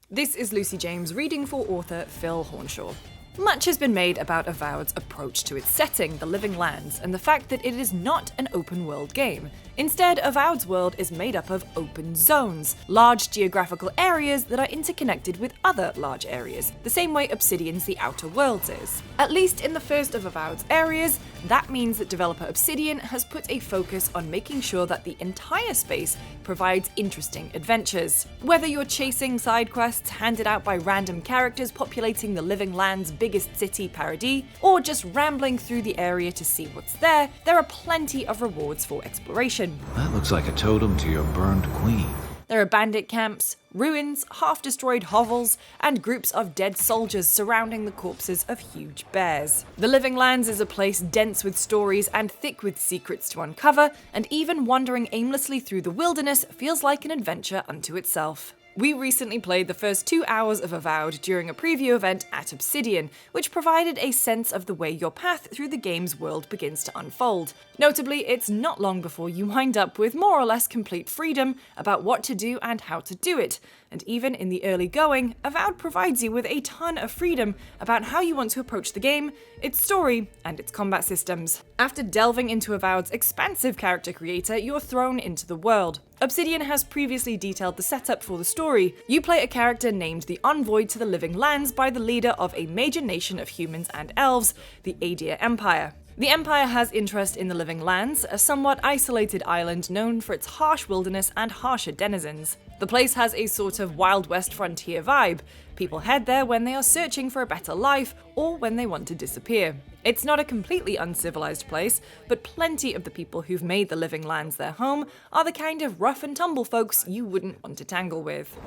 This is Lucy James reading for author Phil Hornshaw. Much has been made about Avowed's approach to its setting, the Living Lands, and the fact that it is not an open-world game. Instead, Avowed's world is made up of open zones, large geographical areas that are interconnected with other large areas, the same way Obsidian's The Outer Worlds is. At least in the first of Avowed's areas, that means that developer Obsidian has put a focus on making sure that the entire space provides interesting adventures. Whether you're chasing side quests handed out by random characters populating the Living Lands' biggest city, Paradis, or just rambling through the area to see what's there are plenty of rewards for exploration. That looks like a totem to your burned queen. There are bandit camps, ruins, half-destroyed hovels, and groups of dead soldiers surrounding the corpses of huge bears. The Living Lands is a place dense with stories and thick with secrets to uncover, and even wandering aimlessly through the wilderness feels like an adventure unto itself. We recently played the first 2 hours of Avowed during a preview event at Obsidian, which provided a sense of the way your path through the game's world begins to unfold. Notably, it's not long before you wind up with more or less complete freedom about what to do and how to do it. And even in the early going, Avowed provides you with a ton of freedom about how you want to approach the game, its story, and its combat systems. After delving into Avowed's expansive character creator, you're thrown into the world. Obsidian has previously detailed the setup for the story. You play a character named the Envoy to the Living Lands by the leader of a major nation of humans and elves, the Adir Empire. The Empire has interest in the Living Lands, a somewhat isolated island known for its harsh wilderness and harsher denizens. The place has a sort of Wild West frontier vibe. People head there when they are searching for a better life or when they want to disappear. It's not a completely uncivilized place, but plenty of the people who've made the Living Lands their home are the kind of rough and tumble folks you wouldn't want to tangle with.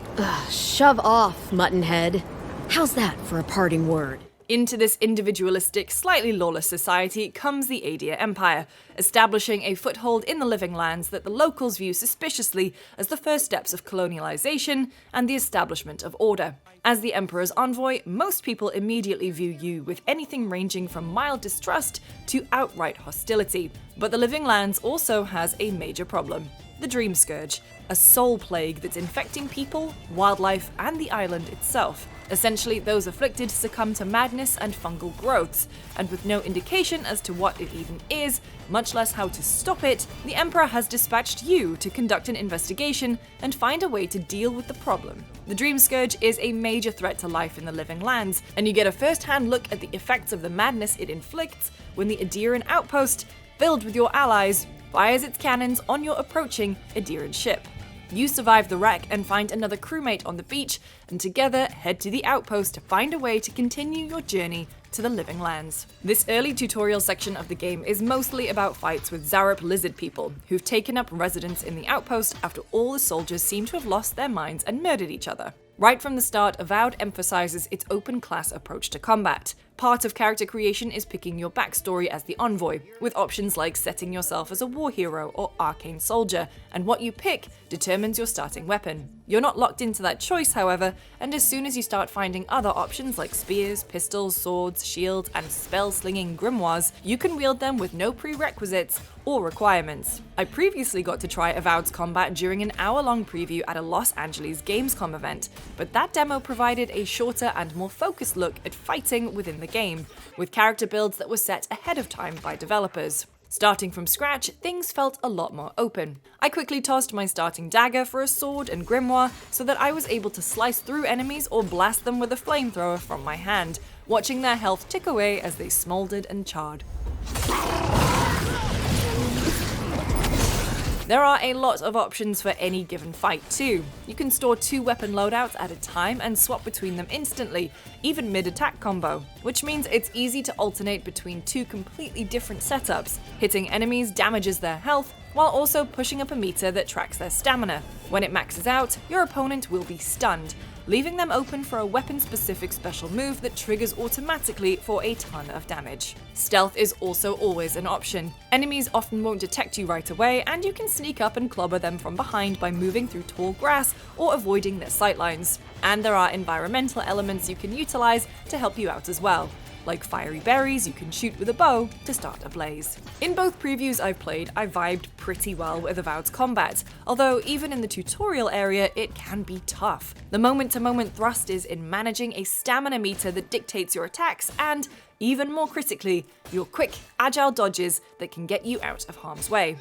Shove off, muttonhead. How's that for a parting word? Into this individualistic, slightly lawless society comes the Adir Empire, establishing a foothold in the Living Lands that the locals view suspiciously as the first steps of colonialization and the establishment of order. As the Emperor's envoy, most people immediately view you with anything ranging from mild distrust to outright hostility. But the Living Lands also has a major problem: the Dream Scourge, a soul plague that's infecting people, wildlife, and the island itself. Essentially, those afflicted succumb to madness and fungal growths, and with no indication as to what it even is, much less how to stop it, the Emperor has dispatched you to conduct an investigation and find a way to deal with the problem. The Dream Scourge is a major threat to life in the Living Lands, and you get a first-hand look at the effects of the madness it inflicts when the Adiran outpost, filled with your allies, fires its cannons on your approaching Adiran ship. You survive the wreck and find another crewmate on the beach, and together head to the outpost to find a way to continue your journey to the Living Lands. This early tutorial section of the game is mostly about fights with Zarup lizard people, who've taken up residence in the outpost after all the soldiers seem to have lost their minds and murdered each other. Right from the start, Avowed emphasizes its open class approach to combat. Part of character creation is picking your backstory as the Envoy, with options like setting yourself as a war hero or arcane soldier, and what you pick determines your starting weapon. You're not locked into that choice, however, and as soon as you start finding other options like spears, pistols, swords, shields, and spell-slinging grimoires, you can wield them with no prerequisites or requirements. I previously got to try Avowed's combat during an hour-long preview at a Los Angeles Gamescom event, but that demo provided a shorter and more focused look at fighting within the game, with character builds that were set ahead of time by developers. Starting from scratch, things felt a lot more open. I quickly tossed my starting dagger for a sword and grimoire so that I was able to slice through enemies or blast them with a flamethrower from my hand, watching their health tick away as they smoldered and charred. There are a lot of options for any given fight too. You can store 2 weapon loadouts at a time and swap between them instantly, even mid-attack combo, which means it's easy to alternate between 2 completely different setups. Hitting enemies damages their health, while also pushing up a meter that tracks their stamina. When it maxes out, your opponent will be stunned, leaving them open for a weapon-specific special move that triggers automatically for a ton of damage. Stealth is also always an option. Enemies often won't detect you right away, and you can sneak up and clobber them from behind by moving through tall grass or avoiding their sightlines. And there are environmental elements you can utilize to help you out as well. like fiery berries you can shoot with a bow to start a blaze. In both previews I've played, I vibed pretty well with Avowed's combat, although even in the tutorial area it can be tough. The moment-to-moment thrust is in managing a stamina meter that dictates your attacks and, even more critically, your quick, agile dodges that can get you out of harm's way.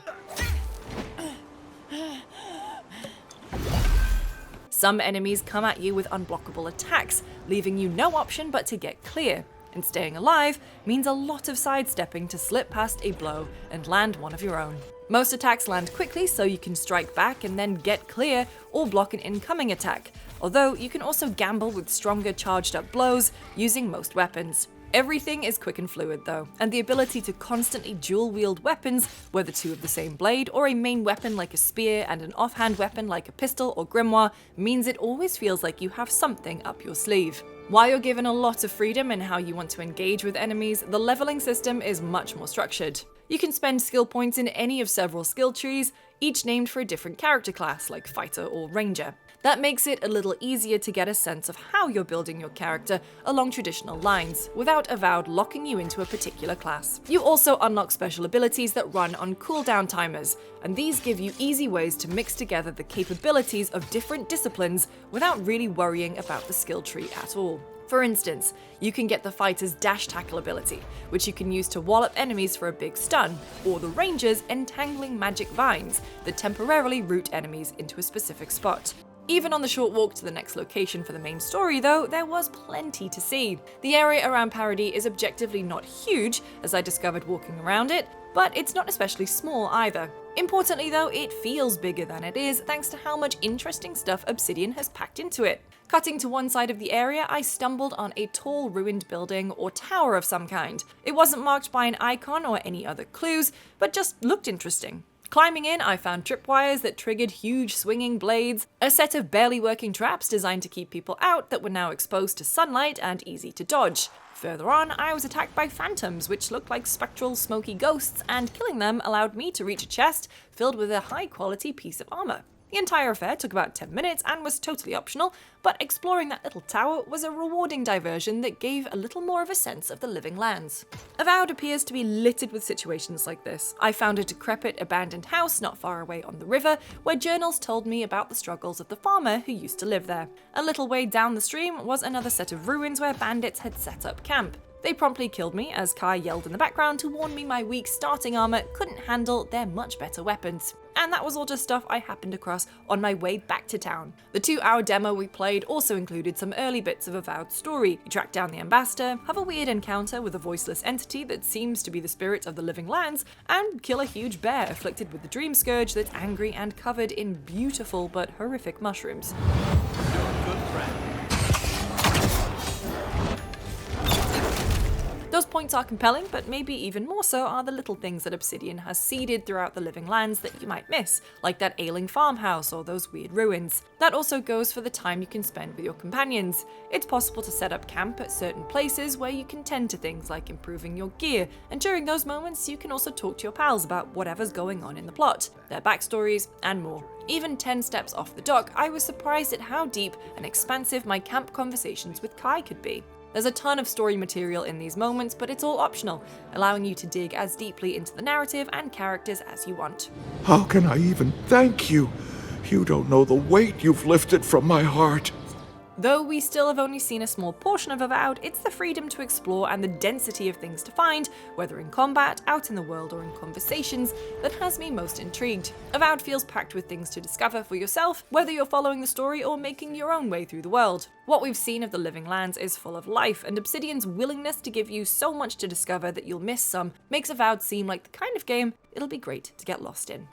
Some enemies come at you with unblockable attacks, leaving you no option but to get clear, and staying alive means a lot of sidestepping to slip past a blow and land one of your own. Most attacks land quickly so you can strike back and then get clear or block an incoming attack, although you can also gamble with stronger charged up blows using most weapons. Everything is quick and fluid though, and the ability to constantly dual-wield weapons, whether two of the same blade or a main weapon like a spear and an offhand weapon like a pistol or grimoire, means it always feels like you have something up your sleeve. While you're given a lot of freedom in how you want to engage with enemies, the leveling system is much more structured. You can spend skill points in any of several skill trees, each named for a different character class like fighter or ranger. That makes it a little easier to get a sense of how you're building your character along traditional lines, without Avowed locking you into a particular class. You also unlock special abilities that run on cooldown timers, and these give you easy ways to mix together the capabilities of different disciplines without really worrying about the skill tree at all. For instance, you can get the fighter's dash tackle ability, which you can use to wallop enemies for a big stun, or the ranger's entangling magic vines that temporarily root enemies into a specific spot. Even on the short walk to the next location for the main story though, there was plenty to see. The area around Paradis is objectively not huge, as I discovered walking around it, but it's not especially small either. Importantly though, it feels bigger than it is thanks to how much interesting stuff Obsidian has packed into it. Cutting to one side of the area, I stumbled on a tall ruined building or tower of some kind. It wasn't marked by an icon or any other clues, but just looked interesting. Climbing in, I found tripwires that triggered huge swinging blades, a set of barely working traps designed to keep people out that were now exposed to sunlight and easy to dodge. Further on, I was attacked by phantoms, which looked like spectral, smoky ghosts, and killing them allowed me to reach a chest filled with a high-quality piece of armor. The entire affair took about 10 minutes and was totally optional, but exploring that little tower was a rewarding diversion that gave a little more of a sense of the living lands. Avowed appears to be littered with situations like this. I found a decrepit, abandoned house not far away on the river, where journals told me about the struggles of the farmer who used to live there. A little way down the stream was another set of ruins where bandits had set up camp. They promptly killed me as Kai yelled in the background to warn me my weak starting armor couldn't handle their much better weapons. And that was all just stuff I happened across on my way back to town. The 2-hour demo we played also included some early bits of Avowed's story. You track down the ambassador, have a weird encounter with a voiceless entity that seems to be the spirit of the living lands, and kill a huge bear afflicted with the dream scourge that's angry and covered in beautiful but horrific mushrooms. Those points are compelling, but maybe even more so are the little things that Obsidian has seeded throughout the living lands that you might miss, like that ailing farmhouse or those weird ruins. That also goes for the time you can spend with your companions. It's possible to set up camp at certain places where you can tend to things like improving your gear, and during those moments you can also talk to your pals about whatever's going on in the plot, their backstories, and more. Even 10 steps off the dock, I was surprised at how deep and expansive my camp conversations with Kai could be. There's a ton of story material in these moments, but it's all optional, allowing you to dig as deeply into the narrative and characters as you want. How can I even thank you? You don't know the weight you've lifted from my heart. Though we still have only seen a small portion of Avowed, it's the freedom to explore and the density of things to find, whether in combat, out in the world, or in conversations, that has me most intrigued. Avowed feels packed with things to discover for yourself, whether you're following the story or making your own way through the world. What we've seen of the living lands is full of life, and Obsidian's willingness to give you so much to discover that you'll miss some makes Avowed seem like the kind of game it'll be great to get lost in.